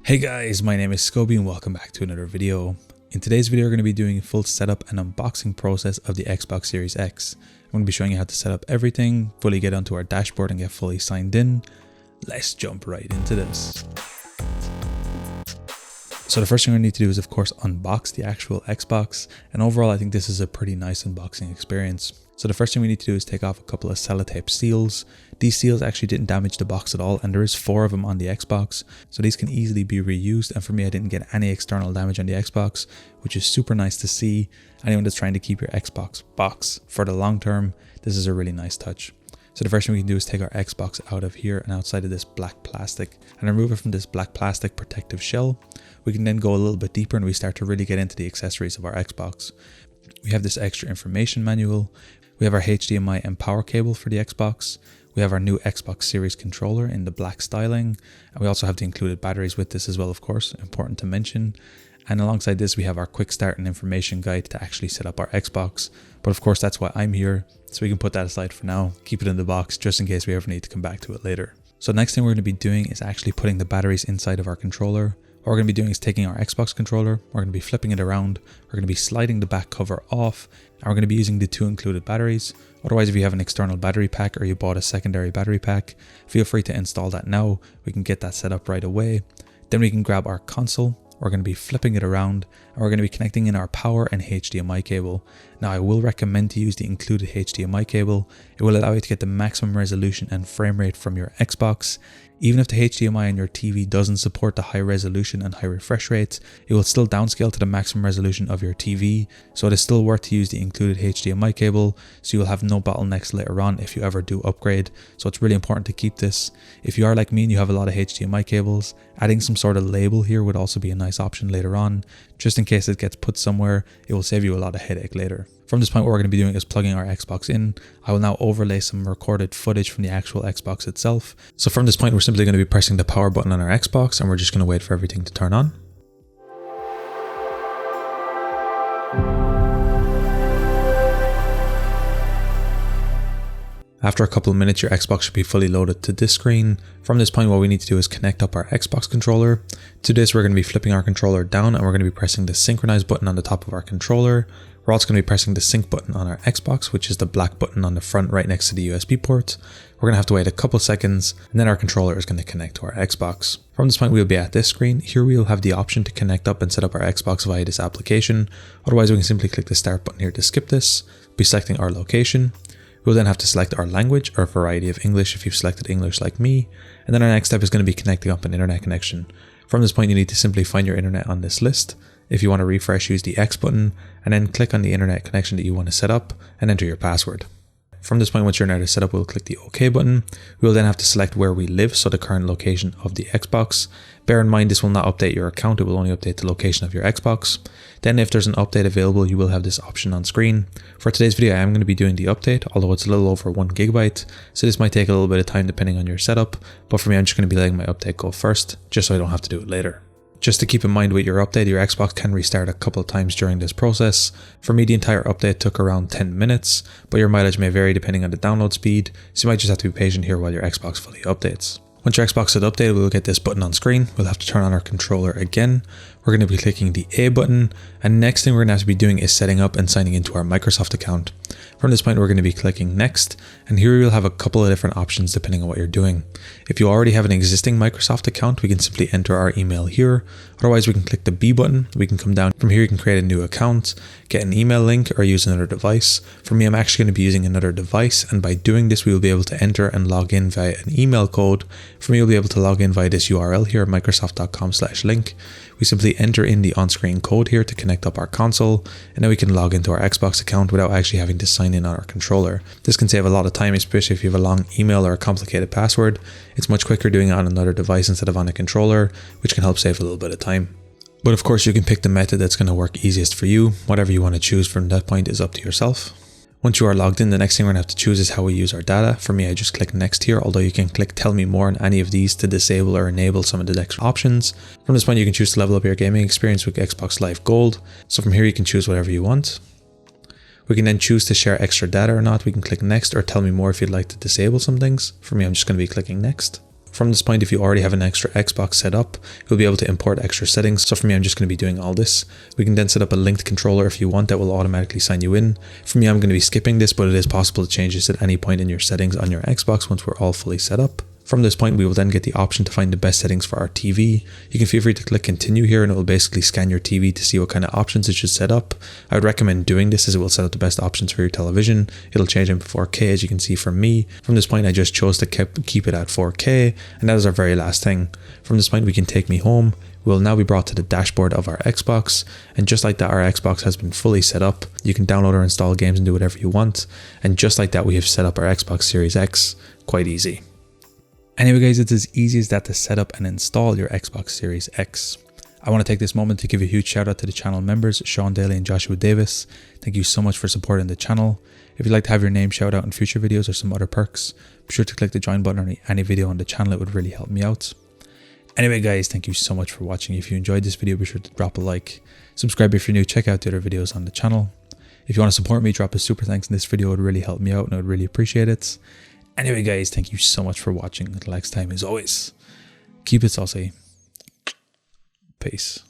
Hey guys, my name is Scoby and welcome back to another video. In today's video we're going to be doing a full setup and unboxing process of the Xbox Series X. I'm going to be showing you how to set up everything, fully get onto our dashboard and get fully signed in. Let's jump right into this. So the first thing we need to do is of course unbox the actual Xbox, and overall I think this is a pretty nice unboxing experience. So the first thing we need to do is take off a couple of sellotape seals. These seals actually didn't damage the box at all, and there is 4 of them on the Xbox, so these can easily be reused, and for me I didn't get any external damage on the Xbox, which is super nice to see. Anyone that's trying to keep your Xbox box for the long term, this is a really nice touch. So the first thing we can do is take our Xbox out of here and outside of this black plastic and remove it from this black plastic protective shell. We can then go a little bit deeper and we start to really get into the accessories of our Xbox. We have this extra information manual. We have our HDMI and power cable for the Xbox. We have our new Xbox Series controller in the black styling. And we also have the included batteries with this as well, of course, important to mention. And alongside this, we have our quick start and information guide to actually set up our Xbox. But of course, that's why I'm here. So we can put that aside for now, keep it in the box just in case we ever need to come back to it later. So the next thing we're going to be doing is actually putting the batteries inside of our controller. What we're going to be doing is taking our Xbox controller, we're going to be flipping it around, we're going to be sliding the back cover off, and we're going to be using the 2 included batteries. Otherwise, if you have an external battery pack or you bought a secondary battery pack, feel free to install that now. We can get that set up right away. Then we can grab our console. We're going to be flipping it around and we're going to be connecting in our power and HDMI cable. Now I will recommend to use the included HDMI cable. It will allow you to get the maximum resolution and frame rate from your Xbox. Even if the HDMI on your TV doesn't support the high resolution and high refresh rates, it will still downscale to the maximum resolution of your TV. So it is still worth to use the included HDMI cable, so you will have no bottlenecks later on if you ever do upgrade. So it's really important to keep this. If you are like me and you have a lot of HDMI cables, adding some sort of label here would also be a nice option later on. Just in case it gets put somewhere, it will save you a lot of headache later. From this point, what we're going to be doing is plugging our Xbox in. I will now overlay some recorded footage from the actual Xbox itself. So from this point, we're simply going to be pressing the power button on our Xbox and we're just going to wait for everything to turn on. After a couple of minutes, your Xbox should be fully loaded to this screen. From this point, what we need to do is connect up our Xbox controller. To this, we're going to be flipping our controller down and we're going to be pressing the synchronize button on the top of our controller. We're also going to be pressing the sync button on our Xbox, which is the black button on the front right next to the USB port. We're going to have to wait a couple seconds and then our controller is going to connect to our Xbox. From this point, we'll be at this screen. Here we'll have the option to connect up and set up our Xbox via this application. Otherwise, we can simply click the start button here to skip this. We'll be selecting our location. We'll then have to select our language or a variety of English if you've selected English like me. And then our next step is going to be connecting up an internet connection. From this point, you need to simply find your internet on this list. If you want to refresh, use the X button and then click on the internet connection that you want to set up and enter your password. From this point, once your internet is set up, we'll click the OK button. We'll then have to select where we live, so the current location of the Xbox. Bear in mind, this will not update your account, it will only update the location of your Xbox. Then if there's an update available, you will have this option on screen. For today's video, I am going to be doing the update, although it's a little over 1 GB, so this might take a little bit of time depending on your setup. But for me, I'm just going to be letting my update go first, just so I don't have to do it later. Just to keep in mind with your update, your Xbox can restart a couple of times during this process. For me, the entire update took around 10 minutes, but your mileage may vary depending on the download speed, so you might just have to be patient here while your Xbox fully updates. Once your Xbox is updated, we'll get this button on screen. We'll have to turn on our controller again. We're going to be clicking the A button, and next thing we're going to have to be doing is setting up and signing into our Microsoft account. From this point, we're going to be clicking next, and here we'll have a couple of different options depending on what you're doing. If you already have an existing Microsoft account, we can simply enter our email here. Otherwise, we can click the B button. We can come down from here. You can create a new account, get an email link, or use another device. For me, I'm actually going to be using another device, and by doing this, we will be able to enter and log in via an email code. For me, you'll be able to log in via this URL here, microsoft.com/link. We simply enter in the on-screen code here to connect up our console, and then we can log into our Xbox account without actually having to sign in on our controller. This can save a lot of time, especially if you have a long email or a complicated password. It's much quicker doing it on another device instead of on a controller, which can help save a little bit of time. But of course, you can pick the method that's going to work easiest for you. Whatever you want to choose from that point is up to yourself. Once you are logged in, the next thing we're going to have to choose is how we use our data. For me, I just click next here, although you can click tell me more on any of these to disable or enable some of the extra options. From this point, you can choose to level up your gaming experience with Xbox Live Gold. So from here, you can choose whatever you want. We can then choose to share extra data or not. We can click next or tell me more if you'd like to disable some things. For me, I'm just going to be clicking next. From this point, if you already have an extra Xbox set up, you'll be able to import extra settings. So for me, I'm just going to be doing all this. We can then set up a linked controller if you want that will automatically sign you in. For me, I'm going to be skipping this, but it is possible to change this at any point in your settings on your Xbox once we're all fully set up. From this point, we will then get the option to find the best settings for our TV. You can feel free to click continue here and it will basically scan your TV to see what kind of options it should set up. I would recommend doing this as it will set up the best options for your television. It'll change them to 4K as you can see from me. From this point, I just chose to keep it at 4K and that is our very last thing. From this point, we can take me home. We will now be brought to the dashboard of our Xbox, and just like that, our Xbox has been fully set up. You can download or install games and do whatever you want, and just like that, we have set up our Xbox Series X. Quite easy. Anyway guys, it's as easy as that to set up and install your Xbox Series X. I want to take this moment to give a huge shout out to the channel members, Sean Daly and Joshua Davis. Thank you so much for supporting the channel. If you'd like to have your name shout out in future videos or some other perks, be sure to click the join button on any video on the channel. It would really help me out. Anyway guys, thank you so much for watching. If you enjoyed this video, be sure to drop a like. Subscribe if you're new, check out the other videos on the channel. If you want to support me, drop a super thanks in this video. It would really help me out and I would really appreciate it. Anyway guys, thank you so much for watching. Until next time, as always, keep it saucy. Peace.